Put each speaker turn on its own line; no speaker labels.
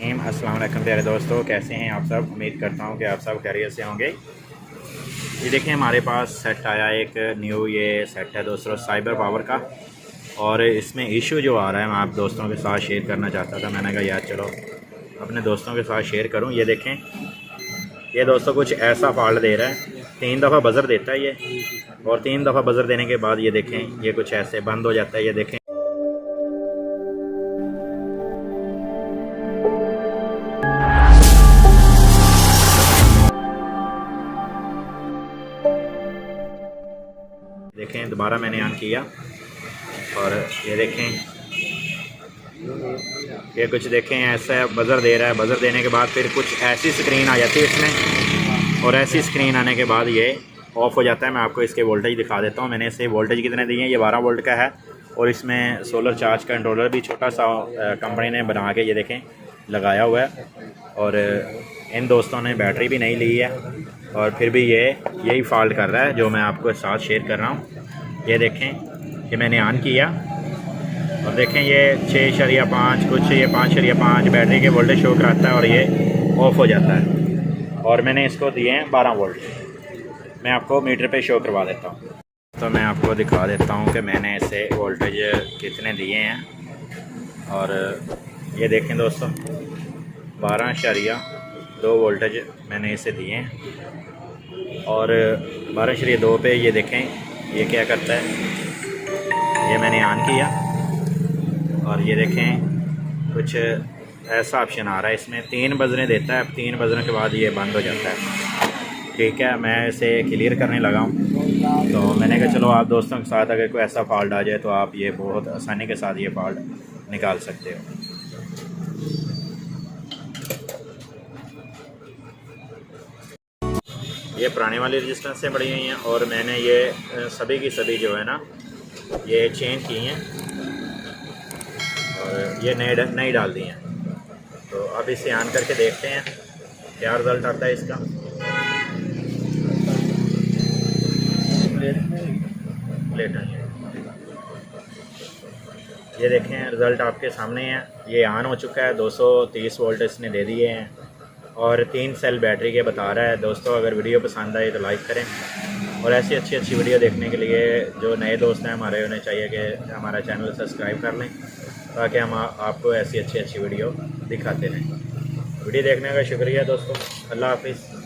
अस्सलाम वालेकुम प्यारे दोस्तों, कैसे हैं आप सब। उम्मीद करता हूं कि आप सब खैरियत से होंगे। ये देखें, हमारे पास सेट आया एक न्यू, ये सेट है दोस्तों साइबर पावर का। और इसमें इशू जो आ रहा है मैं आप दोस्तों के साथ शेयर करना चाहता था। मैंने कहा यार चलो अपने दोस्तों के साथ शेयर करूं। ये देखें, ये दोस्तों कुछ ऐसा फॉल्ट दे रहा है। 3 दफ़ा बज़र देता है ये, और 3 दफ़ा बज़र देने के बाद ये देखें ये कुछ ऐसे बंद हो जाता है। ये देखें, दोबारा मैंने ऑन किया और ये देखें, ये कुछ देखें ऐसा बज़र दे रहा है। बज़र देने के बाद फिर कुछ ऐसी स्क्रीन आ जाती है इसमें, और ऐसी स्क्रीन आने के बाद ये ऑफ़ हो जाता है। मैं आपको इसके वोल्टेज दिखा देता हूँ। मैंने इसे वोल्टेज कितने दिए हैं, ये 12 वोल्ट का है। और इसमें सोलर चार्ज कंट्रोलर भी छोटा सा कंपनी ने बना के ये देखें लगाया हुआ है। और इन दोस्तों ने बैटरी भी नहीं ली है, और फिर भी ये यही फॉल्ट कर रहा है जो मैं आपको साथ शेयर कर रहा हूँ। ये देखें कि मैंने ऑन किया और देखें ये 6.5 कुछ, ये 5.5 बैटरी के वोल्टेज शो कराता है और ये ऑफ़ हो जाता है। और मैंने इसको दिए हैं 12 वोल्ट। मैं आपको मीटर पे शो करवा देता हूँ। तो मैं आपको दिखा देता हूँ कि मैंने इसे वोल्टेज कितने दिए हैं। और ये देखें दोस्तों, 12.2 वोल्टेज मैंने इसे दिए हैं। और 12.2 पे ये देखें ये क्या करता है। ये मैंने ऑन किया और ये देखें कुछ ऐसा ऑप्शन आ रहा है इसमें। 3 बजने देता है, 3 बजने के बाद ये बंद हो जाता है। ठीक है, मैं इसे क्लियर करने लगा हूँ। तो मैंने कहा चलो आप दोस्तों के साथ अगर कोई ऐसा फॉल्ट आ जाए तो आप ये बहुत आसानी के साथ ये फॉल्ट निकाल सकते हो। ये पुराने वाली रजिस्टेंस से पड़ी हुई हैं, और मैंने ये सभी की सभी जो है ना ये चेंज की हैं और ये नई डाल दी हैं। तो अब इसे ऑन करके देखते हैं क्या रिज़ल्ट आता है इसका। प्लेट है, ये देखें रिज़ल्ट आपके सामने है। ये ऑन हो चुका है, 230 वोल्ट इसने दे दिए हैं और 3 सेल बैटरी के बता रहा है। दोस्तों अगर वीडियो पसंद आए तो लाइक करें, और ऐसी अच्छी वीडियो देखने के लिए जो नए दोस्त हैं हमारे, उन्हें चाहिए कि हमारा चैनल सब्सक्राइब कर लें, ताकि हम आपको ऐसी अच्छी वीडियो दिखाते रहें। वीडियो देखने का शुक्रिया दोस्तों। अल्लाह हाफिज़।